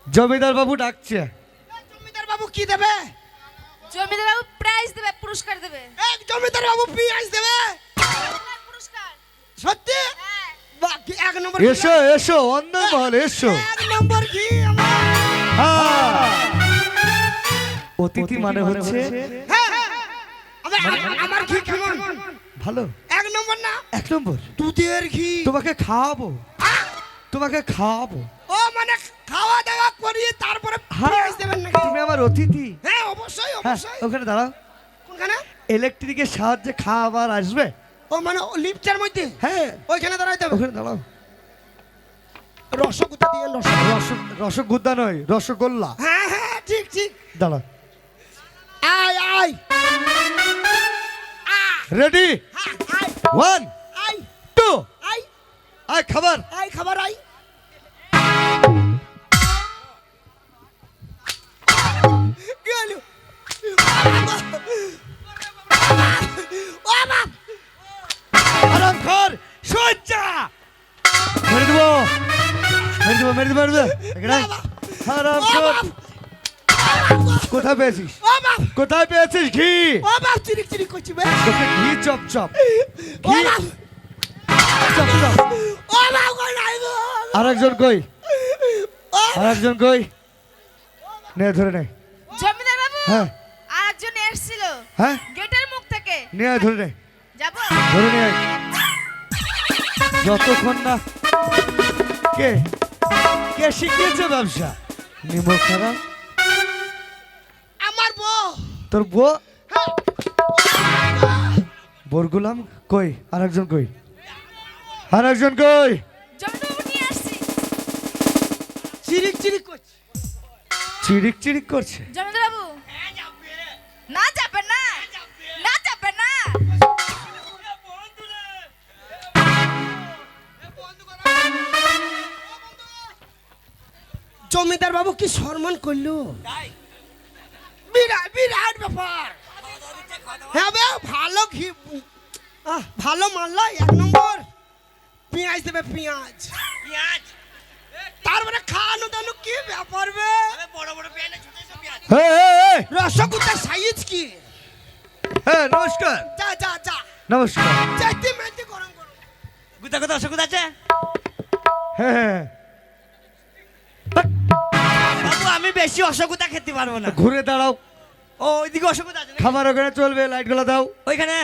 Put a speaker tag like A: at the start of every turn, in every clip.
A: জমিদার বাবু ডাকছে।
B: জমিদার বাবু কি দেবে?
C: জমিদার বাবু প্রাইজ দেবে, পুরস্কার দেবে।
B: এক জমিদার বাবু প্রাইজ দেবে?
C: পুরস্কার
B: সত্যি?
C: হ্যাঁ।
B: বাহ, কি এক নম্বর
A: এসো এসো অন্দরমহল এসো।
B: এক নম্বর কি আমার?
A: হ্যাঁ। অতিথি মানে হচ্ছে
B: হ্যাঁ, আমার ঘি কেমন?
A: ভালো।
B: এক নম্বর না?
A: এক নম্বর।
B: দুধের ঘি।
A: তোমাকে খাওয়াবো, তোমাকে খাওয়াবো।
B: ও মানে খাওয়া দাওয়া করিয়ে তারপরে
A: হ্যাঁ,
B: প্রাইজ দেবেন নাকি?
A: তুমি আমার অতিথি।
B: হ্যাঁ অবশ্যই
A: হ্যাঁ,
B: অবশ্যই।
A: ওখানে দাঁড়াও।
B: কোনখানে?
A: ইলেকট্রিকের সাহায্যে খাবার আসবে।
B: ও মানে লিফটের মধ্যে?
A: হ্যাঁ,
B: ওইখানে দাঁড়াইতে হবে।
A: ওখানে দাঁড়াও।
B: রসগোল্লা দিয়ে
A: রসগোল্লা নয়, রসগোল্লা।
B: হ্যাঁ হ্যাঁ ঠিক ঠিক।
A: দাঁড়া।
B: আয় আয়
A: রেডি?
B: হ্যাঁ, আয়
A: 1
B: আয়
A: 2
B: আয়
A: আয় খাবার।
B: আয় খাবার আয়। কি হলো? ও বাবা!
A: আরাম কর, সজ্জা। মেরে দেবো, মেরে দেবো, মেরে দেবো, মেরে দেবো। এখানে আরাম
B: ও
A: কর।
B: বাবা!
A: কোথায় পেয়েছিস?
B: ও বাবা!
A: কোথায় পেয়েছিস ঘি?
B: ও বাবা চিরিক চিরিক করছি বে।
A: তোকে ঘি চপ চপ,
B: ও
A: ঘি
B: বাবা!
A: Chop chop.
B: ও বাবা গো নাই গো।
A: আরেকজন কই?
B: ও
A: আরেকজন কই? নে ধরে নে।
C: জমিদার বাবু
A: হ্যাঁ
C: আরেকজন এসেছিল
A: হ্যাঁ,
C: গেটের মুখ থেকে।
A: নে ধরে নে,
C: যাবো?
A: ধরে নে। যতক্ষণ না কে কে শিখিয়েছে ব্যবসা? নিমক খারাপ
B: আমার বউ।
A: তোর বউ? বরগুলাম কই? আরেকজন কই? আরেকজন কই?
C: জমিদার বাবু নিয়ে আসছি।
B: চিরিক চিরিক করছি।
A: চিরিক চিরিক করছে।
C: জমিদার বাবু না যাবে না, না যাবে না।
B: জমিদার বাবু কি সম্মান করলো? বিরাট বিরাট ব্যাপার। হ্যাঁ বে, ভালো ঘি ভালো মানলো এক নম্বর। পেঁয়াজ দেবে পেঁয়াজ। তারপরে খাওয়ানো দানো কি ব্যাপার বে?
A: হ্যাঁ হ্যাঁ
B: রসগোল্লার সাইজ কি?
A: হ্যাঁ, নমস্কার
B: যা যা যা
A: নমস্কার।
B: চাইতে মেতে গরম গরম।
D: গুতা গুতা অসুবিধা আছে?
A: হ্যাঁ হ্যাঁ,
D: বাবু আমি বেশি অসুবিধা খেতে পারবো না।
A: ঘুরে দাঁড়াও।
D: ও ওইদিকে অসুবিধা আছে নাকি?
A: খাবার ওখানে চলবে, লাইটগুলো দাও।
D: ওইখানে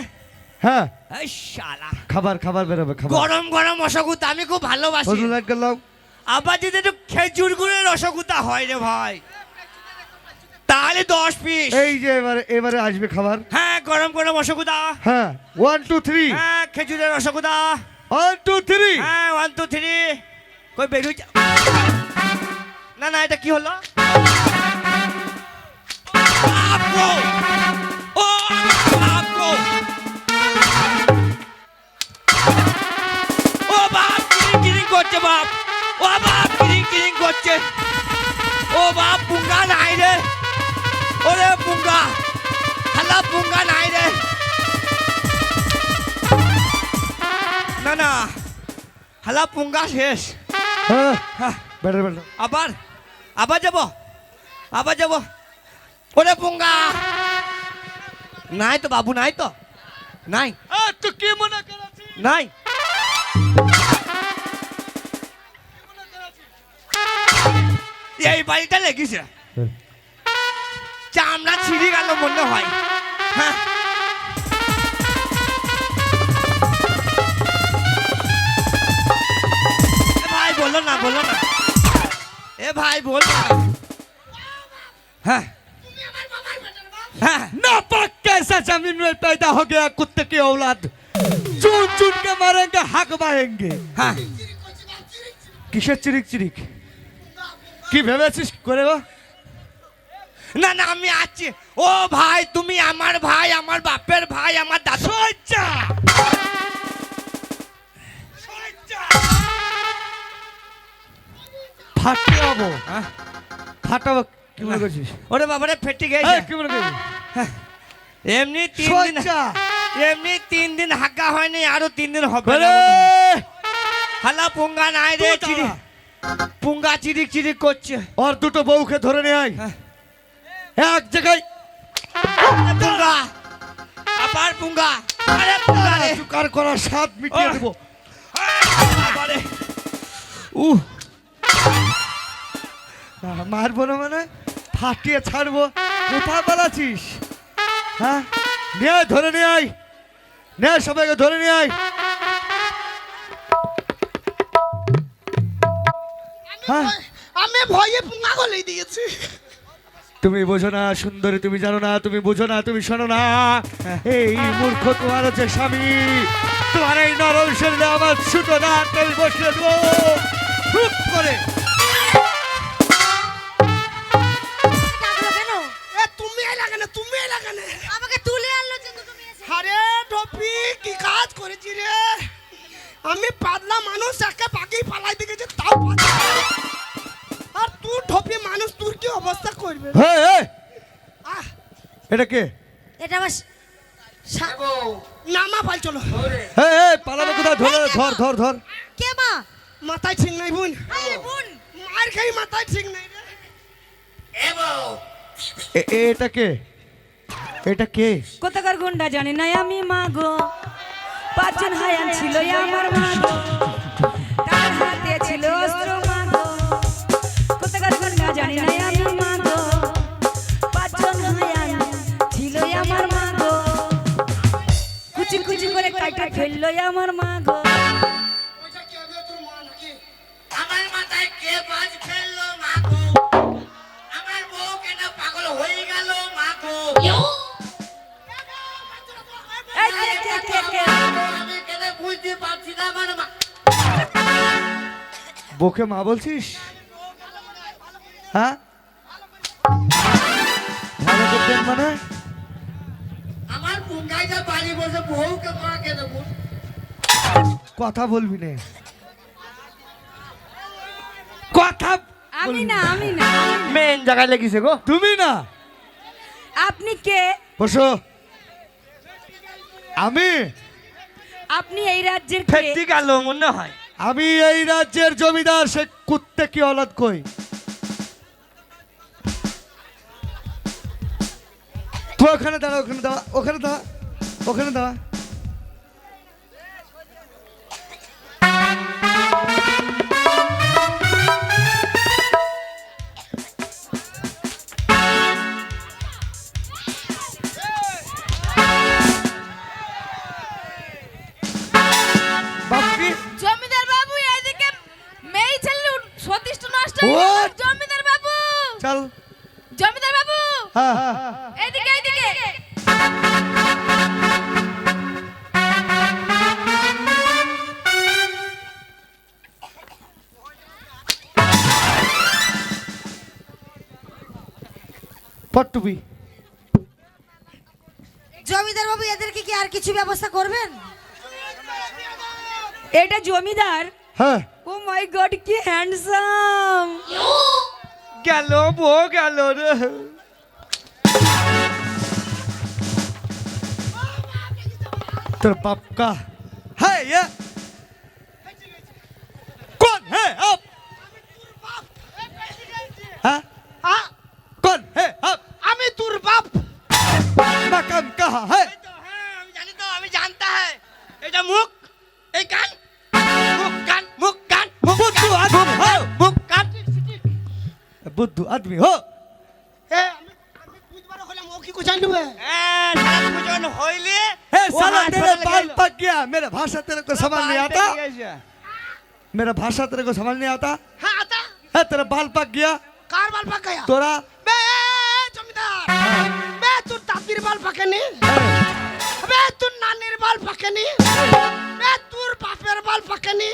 A: হ্যাঁ,
D: এই শালা
A: খাবার খাবার বেরোবে, খাবার।
D: গরম গরম অসুবিধা আমি খুব ভালোবাসি।
A: হলুদ লাইটগুলো দাও।
D: আবার যদি একটু খেজুর গুড়ের অসুবিধা হয় রে ভাই, তাহলে 10 পিস।
A: এই যে এবারে এবারে আসবে খাবার।
D: হ্যাঁ গরম গরম অসুবিধা।
A: হ্যাঁ 1 2 3।
D: হ্যাঁ খেজুরের অসুবিধা।
A: 1 2 3।
D: হ্যাঁ 1 2 3 কই বেরুই যা- না না এটা কি হলো? আপো! ও আপো! ও বাপ কিরিং কিরিং করছে বাপ। ও বাপ কিরিং কিরিং করছে। ও বাপ পুঙ্গা নাই রে। ওরে পুঙ্গা, হালা পুঙ্গা নাই রে। না না হালা পুঙ্গা শেষ।
A: হ্যাঁ,
D: হ্যাঁ,
A: বেটার বেটার।
D: আবার আবার যাব, আবার যাব। ওরে পুঙ্গা নাই তো বাবু, নাই তো, নাই
A: তো কি মনে করাছিস?
D: নাই। এই বাড়িটা লেগেছে, চামড়া ছিঁড়ে গেল মনে হয়। হ্যাঁ এ ভাই বলো না, বলো না, এ ভাই বলো না। হ্যাঁ হ্যাঁ
A: नापाक कैसा जमीन में पैदा हो गया कुत्ते की औलाद, चुन चुन के मारेंगे, हक बाहेंगे।
D: হ্যাঁ
A: কিসের চিরিক চিরিক? কি ভেবেছিস করে গো?
D: না না আমি আছি। ও ভাই তুমি আমার ভাই, আমার বাপের ভাই, আমার দাদু।
A: সজ্জা ফাটাবো,
D: হ্যাঁ?
A: ফাটাবো। কি মনে করছিস?
D: ওরে বাবারে ফেটে
A: এই,
D: গেছে।
A: কি মনে করছিস?
D: এমনি 3 দিন,
A: সজ্জা
D: এমনি 3 দিন হাগা হয়নি, আরো 3 দিন হবে না
A: বলে
D: মনে হয়। হালা পুঙ্গা নাই রে
A: তুই
D: চিড়ি।
A: দাঁড়া।
D: পুঙ্গা চিরিক চিরিক করছে।
A: ওর দুটো বউকে ধরে নিয়ে আয় এক জায়গায়।
D: পুঙ্গা আবার পুঙ্গা, আরে পুঙ্গা রে,
A: চুকার করা স্বাদ মিটিয়ে দেবো।
D: আবারে
A: মারবো না মানে ফাটিয়ে ছাড়বো। কোথায় পালাচ্ছিস? হ্যাঁ নিয়ে আয়, ধরে নিয়ে আয়, নে সবাইকে ধরে নিয়ে আয়। হ্যাঁ
B: আমি ভয়ে পুঙ্গা গলে দিয়েছি।
A: তুমি বোঝো না সুন্দরী, তুমি জানো না, তুমি বোঝো না, তুমি শোনো না। এই মূর্খ তোমার হচ্ছে স্বামী, তোমার এই নরম শরীরে আমার ছুটো না আমি বসিয়ে দেবো হুপ করে।
C: ডাকলো কেন?
B: এ তুমি এলা কেন, তুমি এলা কেন?
C: আমাকে তুলে আনলো যে তুমি এসে।
B: আরে ঢপি কি কাজ করেছি রে? আমি পাতলা মানুষ, একে পাকেই পালাই দিয়েছে, তাও পাতলা। আর তুই ঢপি মানুষ, তোর কি অবস্থা করবে?
A: হ্যাঁ হ্যাঁ
B: আহ,
A: এটা কে?
C: এটা আমার
B: নামা পাল চলো।
A: হ্যাঁ হ্যাঁ পালাবে কোথায়? ধরে ধর ধর ধর।
C: কে মা?
B: মাথায় ঠিক নাই বোন,
C: আরে বোন,
B: মার খাই মাথায় ঠিক নাই রে।
A: এটা কে? এটা কে?
E: কোথাকার গুন্ডা জানি না আমি মাগো, পাঁচজন হায়ান ছিল আমার মাগো, তার হাতে ছিল অস্ত্র মাগো। কোথাকার গুন্ডা জানি না আমি মাগো, পাঁচজন হায়ান ছিল আমার মাগো, কুচি কুচি করে কাটা ফেললো আমার মাগো।
D: আমার মাথায় কে বাজ ফেললো মাগো, আমার বউ কেন পাগল হয়ে গেল মাগো,
E: এই কে?
D: আমি কেন বুঝতে পারছি না আমার মা।
A: বউকে মা বলছিস? হ্যাঁ ভালো করতেন মানে?
D: আমার পুঙ্গাইটা বাড়ি বসে বউকে মা কেন বল।
A: কথা বলবি না, কথা
E: আমি না, আমি না।
D: মেন জায়গায় লেগেছে গো।
A: তুমি না।
E: আপনি কে?
A: বসো। আমি
E: আপনি এই রাজ্যের কে?
D: ফেটে গেল মনে হয়।
A: আমি এই রাজ্যের জমিদার, সে কুত্তে কি অলাদ কই। তুই ওখানে দাঁড়া, ওখানে দাঁড়া, ওখানে দাঁড়া, ওখানে দাঁড়া। বাপকি
C: জমিদার বাবু এদিকে মেয়ে ছেলে সতীষ্ট নষ্ট
A: ও!
C: হয়ে গেল। জমিদার বাবু,
A: চল।
C: জমিদার বাবু,
A: হ্যাঁ হ্যাঁ হ্যাঁ।
C: এদিকে এদিকে।
A: পট্টুবি
C: জমিদার বাবু এদেরকে কি আর কিছু ব্যবস্থা করবেন?
E: এটা জমিদার?
A: হ্যাঁ
E: ও মাই গড, কি হ্যান্ডসাম!
D: গেল বউ গেল রে।
A: तेरे बाप का है ये? कौन है आप? हाँ?
B: আ,
A: कौन है आप?
B: আমি তোর বাপ।
A: मकाम कहाँ है?
D: আমি জানি তো, আমি জানতা হ্যাঁ। এটা মুখ, এই কান, মুখ কান, মুখ কান, মুখ
A: बुद्धू
D: কান,
A: आदमी हो,
D: মুখ কান।
A: बुद्धू आदमी हो।
B: এ আমি বুঝবার হলাম ও কি কো জানবে?
D: হ্যাঁ, সারা পুজোন হইলে
A: ए
D: ও
A: साला
D: হাত
A: तेरे
D: ধরে
A: बाल
D: গেল।
A: पक गया, मेरा भाषा तेरे को समझ नहीं आता?
D: বাল পেকে গেছে।
A: मेरा भाषा तेरे को समझ नहीं आता?
B: হ্যাঁ আতা,
A: है तेरा बाल पक गया?
B: কার বাল পাকায়া?
A: तोरा
B: বে জমিদার, বে তোর দাদির বাল পাকেনি, বে তোর নানির বাল পাকেনি, বে তোর বাপের বাল পাকেনি,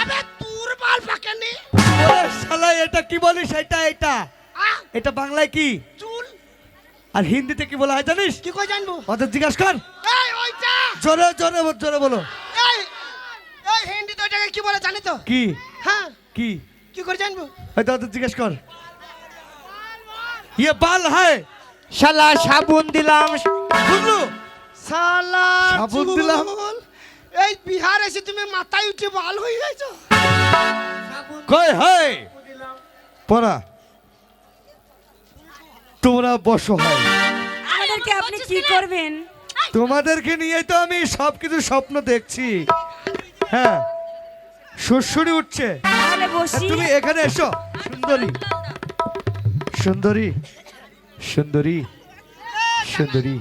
B: আবে তোর বাল পাকেনি।
A: ওরে শালা এটা কি বলিস? এটা এটা
B: আ,
A: এটা বাংলায় কি
B: চুল
A: আর হিন্দিতে কি বলা হয় জানিস?
B: কি কই জানবো?
A: ওদের জিজ্ঞাসা কর।
B: এই ওইটা,
A: জোরে জোরে জোরে বলো।
B: এই এই হিন্দি তো ওইটাকে কি বলে জানি তো?
A: কি
B: হ্যাঁ,
A: কি
B: কি করে জানবো?
A: হয়তো ওদের জিজ্ঞেস কর। ये बाल है
D: শালা সাবুন দিলাম।
A: বুঝলু?
B: শালা
A: সাবুন দিলাম।
B: চুল। এই বিহার এসে তুমি মাথায় উঠে বাল হয়ে গেছো।
A: কই হাই পড়া তোমরা বসো হয়
E: আমাদেরকে আপনি কি করবেন?
A: তোমাদেরকে নিয়ে তো আমি সবকিছু স্বপ্ন দেখছি। হ্যাঁ সুরসুরি উঠছে।
E: তাহলে বসি।
A: তুমি এখানে এসো সুন্দরী সুন্দরী সুন্দরী সুন্দরী